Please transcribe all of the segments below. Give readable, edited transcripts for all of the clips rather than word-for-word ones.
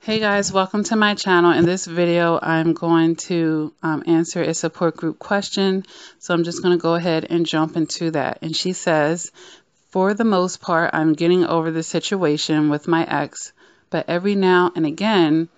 Hey guys, welcome to my channel. In this video, I'm going to answer a support group question. So I'm just going to go ahead and jump into that. And she says, for the most part, I'm getting over the situation with my ex, but every now and again,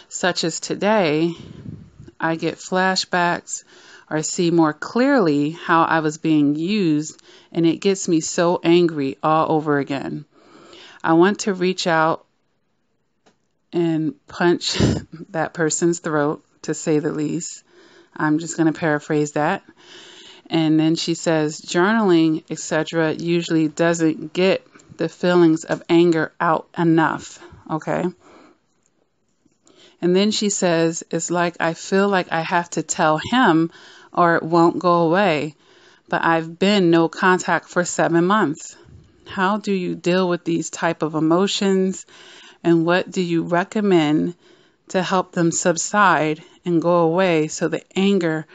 such as today, I get flashbacks or see more clearly how I was being used, and it gets me so angry all over again. I want to reach out and punch that person's throat, to say the least. I'm just going to paraphrase that. And then she says, journaling, etc., usually doesn't get the feelings of anger out enough. Okay. And then she says, it's like I feel like I have to tell him or it won't go away. But I've been no contact for 7 months. How do you deal with these type of emotions? And what do you recommend to help them subside and go away so the anger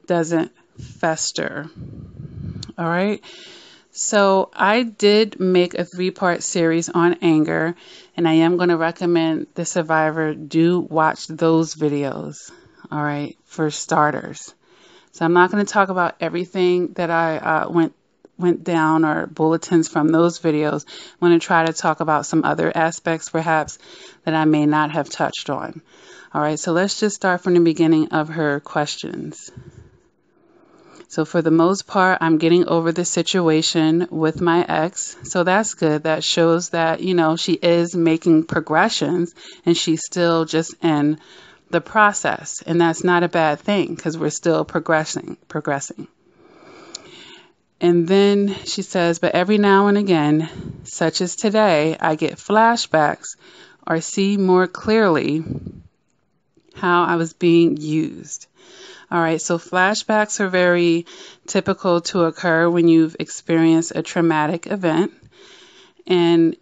doesn't fester? All right. So I did make a 3-part series on anger, and I am going to recommend the survivor do watch those videos. All right. For starters. So I'm not going to talk about everything that I went down or bulletins from those videos. I'm going to try to talk about some other aspects perhaps that I may not have touched on. All right, so let's just start from the beginning of her questions. So for the most part, I'm getting over the situation with my ex. So that's good. That shows that, she is making progressions and she's still just in the process. And that's not a bad thing because we're still progressing. And then she says, but every now and again, such as today, I get flashbacks or see more clearly how I was being used. All right, so flashbacks are very typical to occur when you've experienced a traumatic event. And,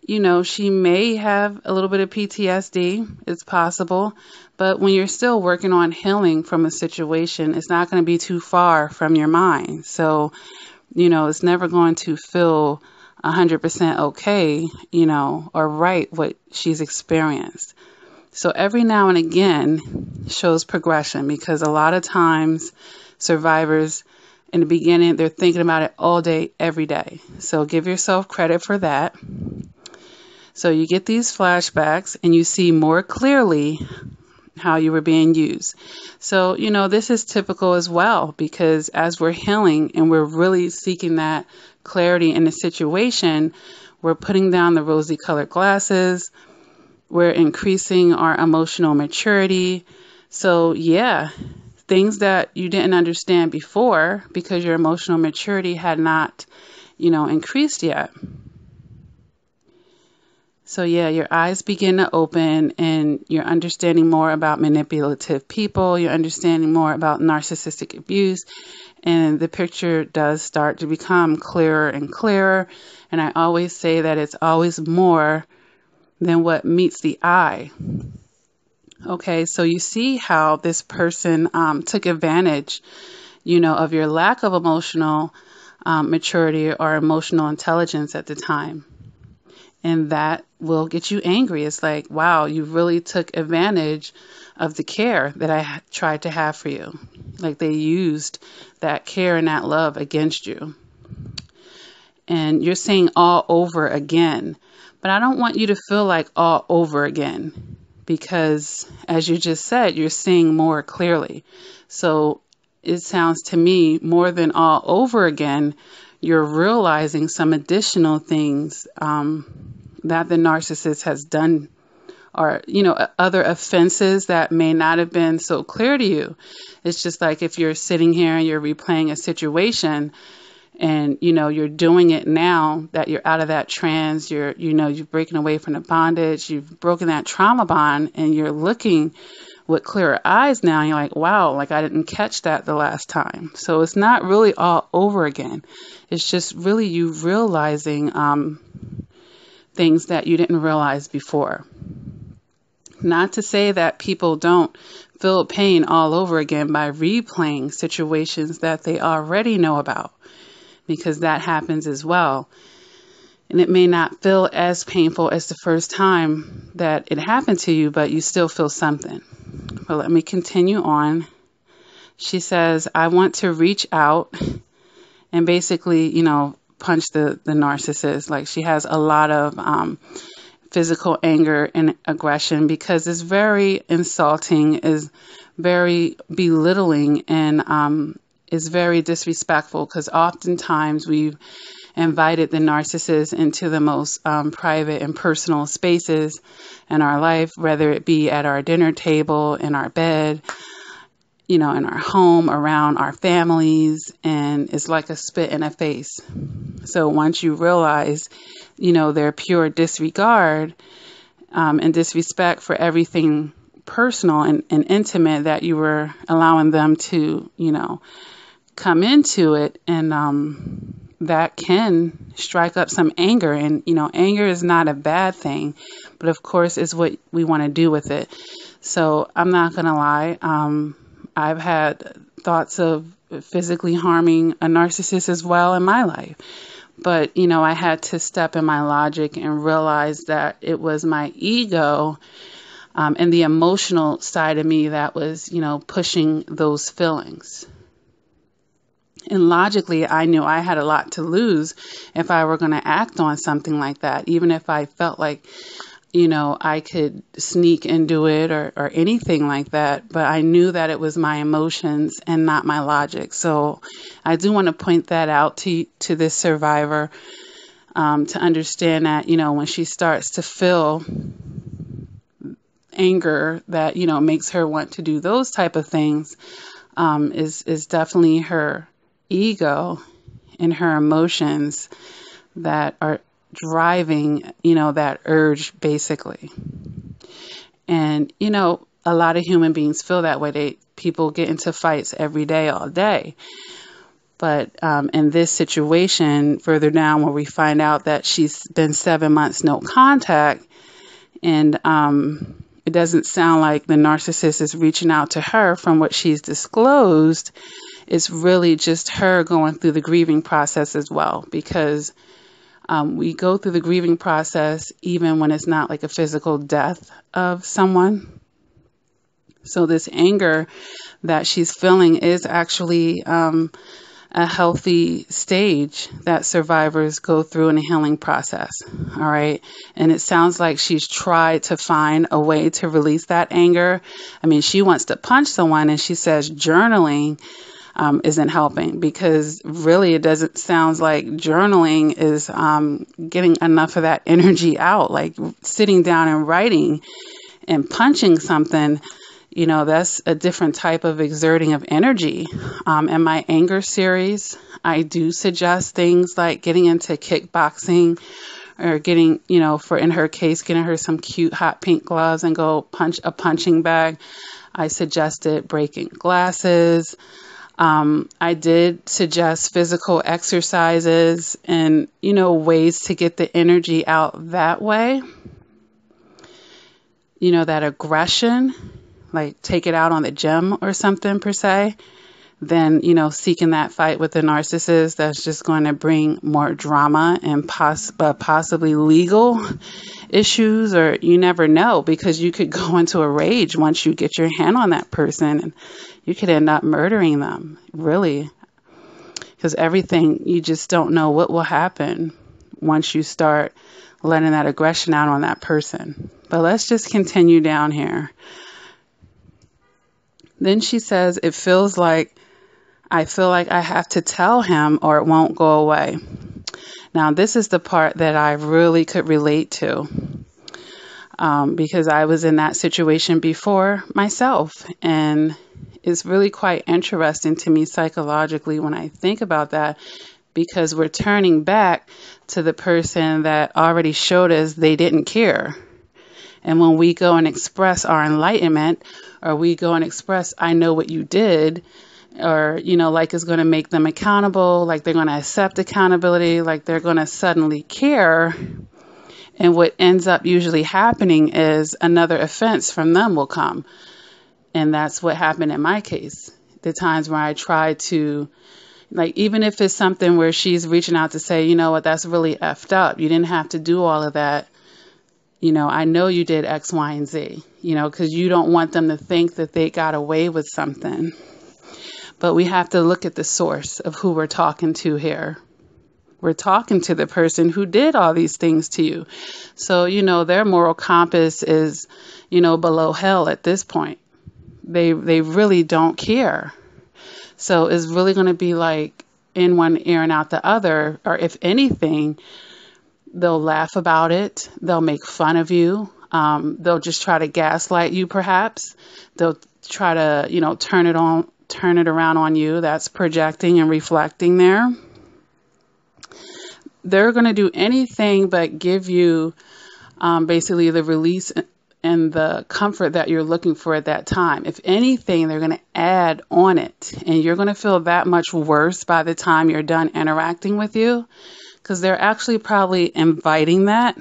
she may have a little bit of PTSD. It's possible. But when you're still working on healing from a situation, it's not going to be too far from your mind. So it's never going to feel 100% okay, or right what she's experienced. So every now and again shows progression because a lot of times survivors in the beginning, they're thinking about it all day, every day. So give yourself credit for that. So you get these flashbacks and you see more clearly how you were being used. So, this is typical as well because as we're healing and we're really seeking that clarity in the situation, we're putting down the rosy colored glasses, we're increasing our emotional maturity. So yeah, things that you didn't understand before because your emotional maturity had not, increased yet. So yeah, your eyes begin to open and you're understanding more about manipulative people. You're understanding more about narcissistic abuse. And the picture does start to become clearer and clearer. And I always say that it's always more than what meets the eye. Okay, so you see how this person took advantage, of your lack of emotional maturity or emotional intelligence at the time. And that will get you angry. It's like, wow, you really took advantage of the care that I tried to have for you. Like they used that care and that love against you. And you're saying all over again. But I don't want you to feel like all over again. Because as you just said, you're seeing more clearly. So it sounds to me more than all over again, you're realizing some additional things that the narcissist has done or, other offenses that may not have been so clear to you. It's just like if you're sitting here and you're replaying a situation and, you're doing it now that you're out of that trance, you're breaking away from the bondage, you've broken that trauma bond and you're looking with clearer eyes now. And you're like, wow, like I didn't catch that the last time. So it's not really all over again. It's just really you realizing things that you didn't realize before. Not to say that people don't feel pain all over again by replaying situations that they already know about, because that happens as well. And it may not feel as painful as the first time that it happened to you, but you still feel something. But let me continue on. She says, I want to reach out and basically, punch the narcissist. Like, she has a lot of physical anger and aggression because it's very insulting, is very belittling, and is very disrespectful, because oftentimes we've invited the narcissist into the most private and personal spaces in our life, whether it be at our dinner table, in our bed, in our home, around our families, and it's like a spit in a face. So once you realize, their pure disregard and disrespect for everything personal and intimate that you were allowing them to, come into it, and that can strike up some anger. And, anger is not a bad thing, but of course is what we want to do with it. So I'm not going to lie. I've had thoughts of physically harming a narcissist as well in my life. But, I had to step in my logic and realize that it was my ego and the emotional side of me that was, pushing those feelings. And logically, I knew I had a lot to lose if I were going to act on something like that, even if I felt like, I could sneak and do it or anything like that. But I knew that it was my emotions and not my logic. So I do want to point that out to this survivor, to understand that, when she starts to feel anger that, makes her want to do those type of things, is definitely her ego and her emotions that are driving, that urge, basically. And, a lot of human beings feel that way. People get into fights every day, all day. But in this situation, further down, where we find out that she's been 7 months no contact, and it doesn't sound like the narcissist is reaching out to her from what she's disclosed. It's really just her going through the grieving process as well, because we go through the grieving process even when it's not like a physical death of someone. So this anger that she's feeling is actually a healthy stage that survivors go through in a healing process. All right. And it sounds like she's tried to find a way to release that anger. I mean, she wants to punch someone, and she says journaling isn't helping, because really it doesn't sound like journaling is getting enough of that energy out. Like sitting down and writing and punching something, that's a different type of exerting of energy. In my anger series, I do suggest things like getting into kickboxing, or getting, in her case, getting her some cute hot pink gloves and go punch a punching bag. I suggested breaking glasses. I did suggest physical exercises and, ways to get the energy out that way. That aggression, like take it out on the gym or something per se, then, seeking that fight with the narcissist, that's just going to bring more drama and possibly legal issues, or you never know, because you could go into a rage once you get your hand on that person, and you could end up murdering them, really, because everything, you just don't know what will happen once you start letting that aggression out on that person. But let's just continue down here. Then she says, I feel like I have to tell him or it won't go away. Now, this is the part that I really could relate to, because I was in that situation before myself. And it's really quite interesting to me psychologically when I think about that, because we're turning back to the person that already showed us they didn't care. And when we go and express our enlightenment, or we go and express, I know what you did, or, like it's going to make them accountable, like they're going to accept accountability, like they're going to suddenly care. And what ends up usually happening is another offense from them will come. And that's what happened in my case. The times where I tried to, Like, even if it's something where she's reaching out to say, you know what, that's really effed up. You didn't have to do all of that. You know, I know you did X, Y, and Z, you know, because you don't want them to think that they got away with something. But we have to look at the source of who we're talking to here. We're talking to the person who did all these things to you. So, you know, their moral compass is, you know, below hell at this point. They really don't care. So it's really going to be like in one ear and out the other, or if anything, they'll laugh about it. They'll make fun of you. They'll just try to gaslight you, perhaps. They'll try to, you know, turn it around on you. That's projecting and reflecting there. They're going to do anything but give you basically the release and the comfort that you're looking for at that time. If anything, they're going to add on it, and you're going to feel that much worse by the time you're done interacting with you, because they're actually probably inviting that.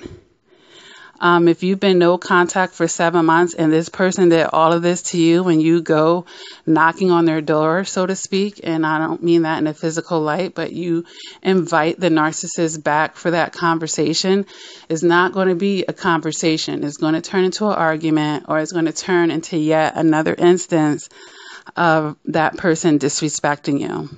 If you've been no contact for 7 months and this person did all of this to you when you go knocking on their door, so to speak, and I don't mean that in a physical light, but you invite the narcissist back for that conversation, it's not going to be a conversation. It's going to turn into an argument, or it's going to turn into yet another instance of that person disrespecting you.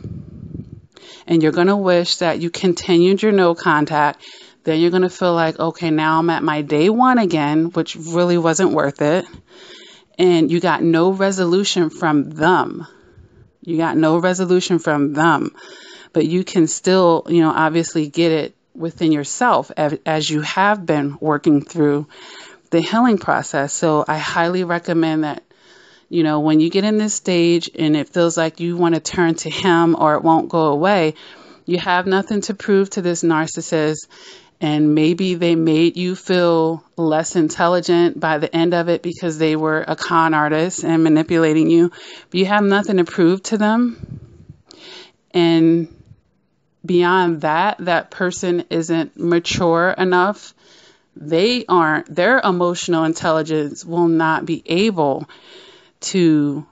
And you're going to wish that you continued your no contact. Then you're going to feel like, okay, now I'm at my day one again, which really wasn't worth it. And you got no resolution from them. You got no resolution from them. But you can still, you know, obviously get it within yourself as you have been working through the healing process. So I highly recommend that, you know, when you get in this stage and it feels like you want to turn to him or it won't go away, you have nothing to prove to this narcissist. And maybe they made you feel less intelligent by the end of it because they were a con artist and manipulating you. But you have nothing to prove to them. And beyond that, that person isn't mature enough. They aren't. Their emotional intelligence will not be able to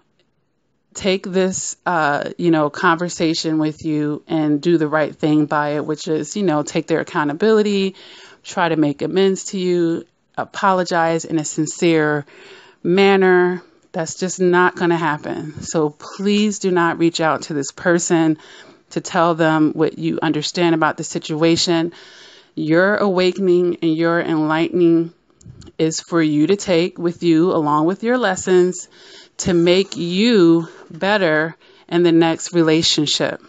take this, conversation with you and do the right thing by it, which is, you know, take their accountability, try to make amends to you, apologize in a sincere manner. That's just not going to happen. So please do not reach out to this person to tell them what you understand about the situation. Your awakening and your enlightening is for you to take with you along with your lessons to make you better in the next relationship.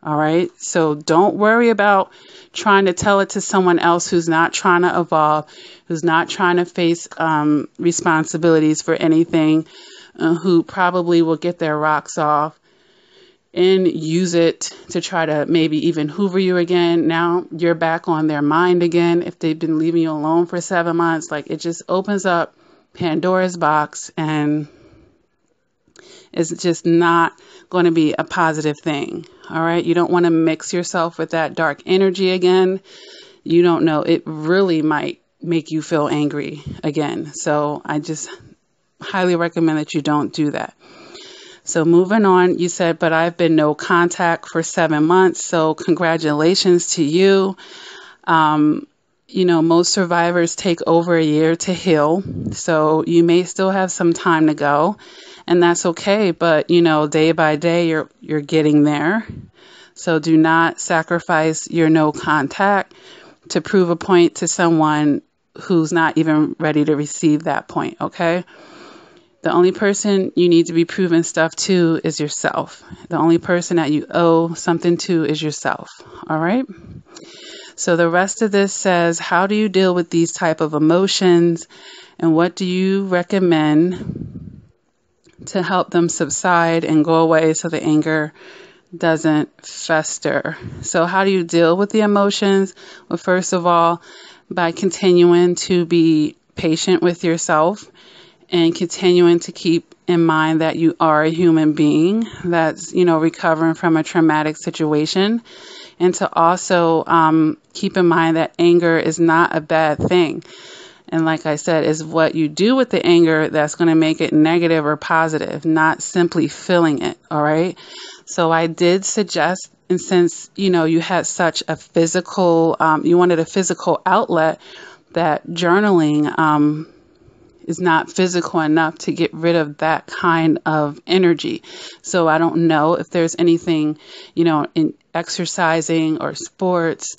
All right. So don't worry about trying to tell it to someone else who's not trying to evolve, who's not trying to face responsibilities for anything, who probably will get their rocks off and use it to try to maybe even hoover you again. Now you're back on their mind again. If they've been leaving you alone for 7 months, like, it just opens up Pandora's box, and it's just not going to be a positive thing. All right. You don't want to mix yourself with that dark energy again. You don't know. It really might make you feel angry again. So I just highly recommend that you don't do that. So moving on, you said, but I've been no contact for 7 months. So congratulations to you. Most survivors take over a year to heal. So you may still have some time to go. And that's okay, but day by day you're getting there. So do not sacrifice your no contact to prove a point to someone who's not even ready to receive that point, okay? The only person you need to be proving stuff to is yourself. The only person that you owe something to is yourself, all right? So the rest of this says, how do you deal with these type of emotions, and what do you recommend to help them subside and go away so the anger doesn't fester? So how do you deal with the emotions? Well, first of all, by continuing to be patient with yourself and continuing to keep in mind that you are a human being that's, recovering from a traumatic situation. And to also keep in mind that anger is not a bad thing. And like I said, is what you do with the anger that's going to make it negative or positive, not simply feeling it. All right. So I did suggest, and since, you had such a physical, you wanted a physical outlet, that journaling is not physical enough to get rid of that kind of energy. So I don't know if there's anything, in exercising or sports,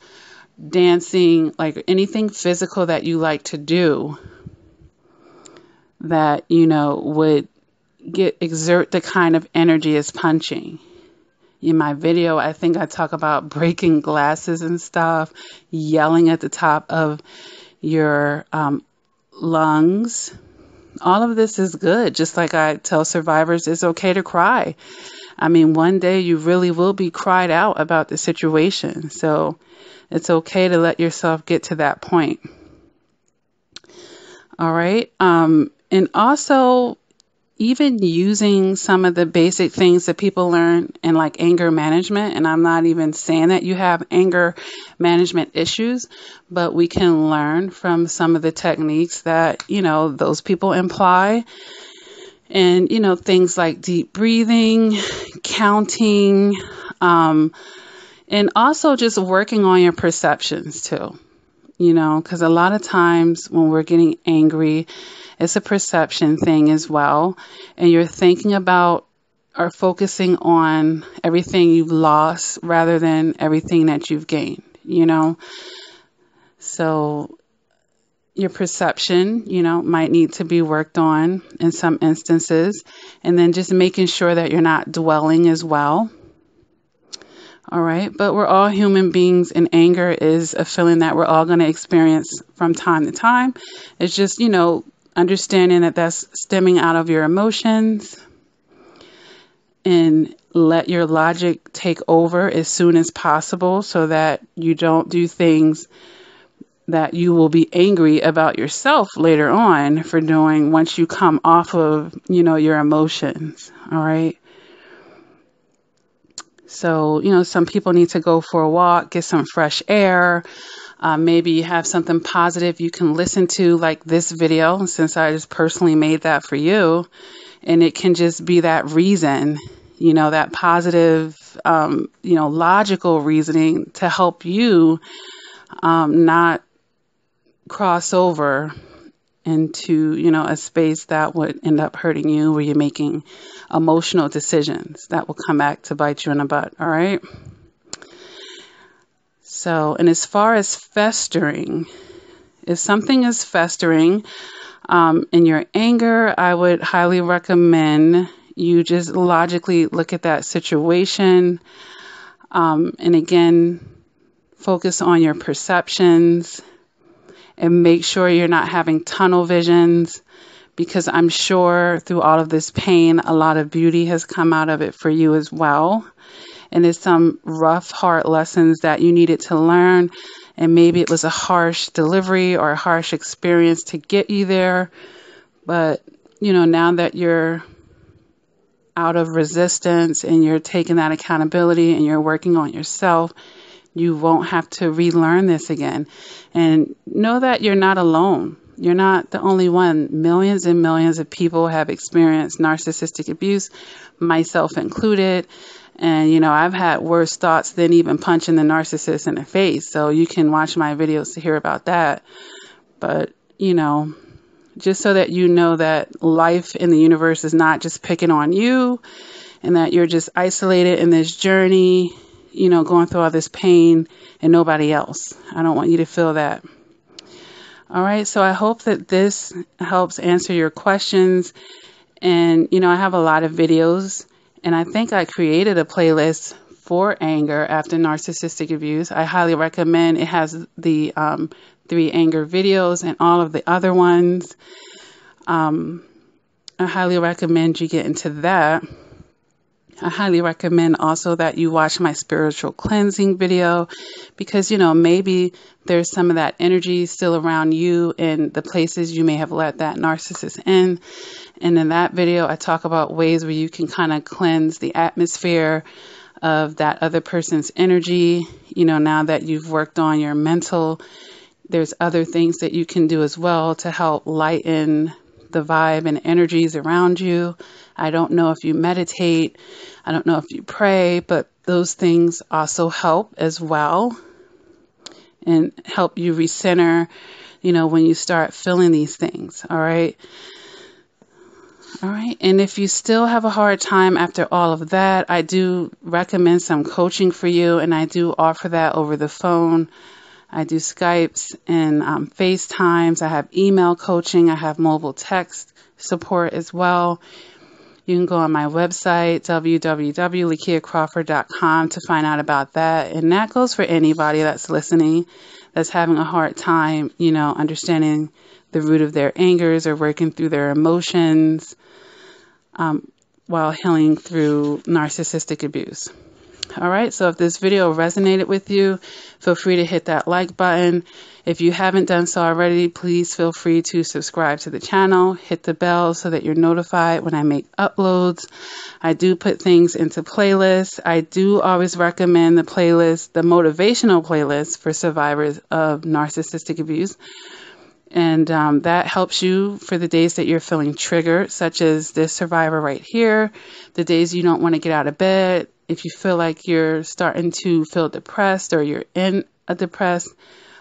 dancing, like anything physical that you like to do that, would exert the kind of energy as punching. In my video, I think I talk about breaking glasses and stuff, yelling at the top of your lungs. All of this is good. Just like I tell survivors, it's okay to cry. I mean, one day you really will be cried out about the situation. So it's okay to let yourself get to that point. All right. And also, even using some of the basic things that people learn in like anger management, and I'm not even saying that you have anger management issues, but we can learn from some of the techniques that, those people imply. And, things like deep breathing, counting, and also just working on your perceptions too, because a lot of times when we're getting angry, it's a perception thing as well. And you're thinking about or focusing on everything you've lost rather than everything that you've gained, So your perception, might need to be worked on in some instances. And then just making sure that you're not dwelling as well. All right. But we're all human beings, and anger is a feeling that we're all going to experience from time to time. It's just, understanding that that's stemming out of your emotions, and let your logic take over as soon as possible so that you don't do things that you will be angry about yourself later on for doing once you come off of, your emotions. All right. So, some people need to go for a walk, get some fresh air. Maybe you have something positive you can listen to, like this video, since I just personally made that for you. And it can just be that reason, that positive, logical reasoning to help you not cross over into, a space that would end up hurting you, where you're making emotional decisions that will come back to bite you in the butt. All right. So, and as far as festering, if something is festering in your anger, I would highly recommend you just logically look at that situation. And again, focus on your perceptions and make sure you're not having tunnel visions, because I'm sure through all of this pain, a lot of beauty has come out of it for you as well. And it's some rough, hard lessons that you needed to learn. And maybe it was a harsh delivery or a harsh experience to get you there. But, now that you're out of resistance and you're taking that accountability and you're working on yourself, you won't have to relearn this again. And know that you're not alone. You're not the only one. Millions and millions of people have experienced narcissistic abuse, myself included. And, I've had worse thoughts than even punching the narcissist in the face. So you can watch my videos to hear about that. But, just so that you know that life in the universe is not just picking on you, and that you're just isolated in this journey, going through all this pain, and nobody else. I don't want you to feel that. All right. So I hope that this helps answer your questions. And, I have a lot of videos, and I think I created a playlist for anger after narcissistic abuse. I highly recommend. It has the 3 anger videos and all of the other ones. I highly recommend you get into that. I highly recommend also that you watch my spiritual cleansing video, because, maybe there's some of that energy still around you in the places you may have let that narcissist in. And in that video, I talk about ways where you can kind of cleanse the atmosphere of that other person's energy. Now that you've worked on your mental, there's other things that you can do as well to help lighten the vibe and energies around you. I don't know if you meditate. I don't know if you pray, but those things also help as well and help you recenter, when you start feeling these things. All right. All right. And if you still have a hard time after all of that, I do recommend some coaching for you. And I do offer that over the phone. I do Skypes and FaceTimes. I have email coaching. I have mobile text support as well. You can go on my website, www.lakiacrawford.com, to find out about that. And that goes for anybody that's listening, that's having a hard time, understanding the root of their angers or working through their emotions while healing through narcissistic abuse. All right, so if this video resonated with you, feel free to hit that like button. If you haven't done so already, please feel free to subscribe to the channel, hit the bell so that you're notified when I make uploads. I do put things into playlists. I do always recommend the motivational playlist for survivors of narcissistic abuse. And that helps you for the days that you're feeling triggered, such as this survivor right here, the days you don't want to get out of bed. If you feel like you're starting to feel depressed or you're in a depressed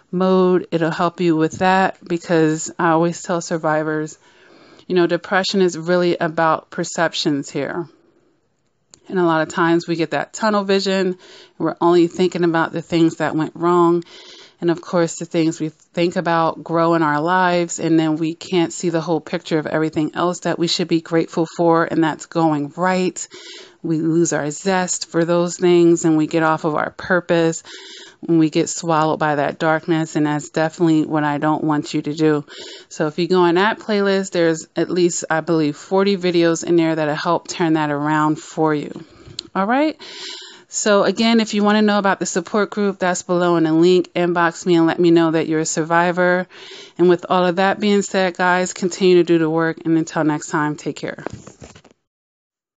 mode, it'll help you with that, because I always tell survivors, depression is really about perceptions here. And a lot of times we get that tunnel vision. We're only thinking about the things that went wrong. And of course, the things we think about grow in our lives, and then we can't see the whole picture of everything else that we should be grateful for, and that's going right. We lose our zest for those things, and we get off of our purpose when we get swallowed by that darkness, and that's definitely what I don't want you to do. So if you go on that playlist, there's at least, I believe, 40 videos in there that'll help turn that around for you. All right? So again, if you want to know about the support group, that's below in the link. Inbox me and let me know that you're a survivor. And with all of that being said, guys, continue to do the work. And until next time, take care.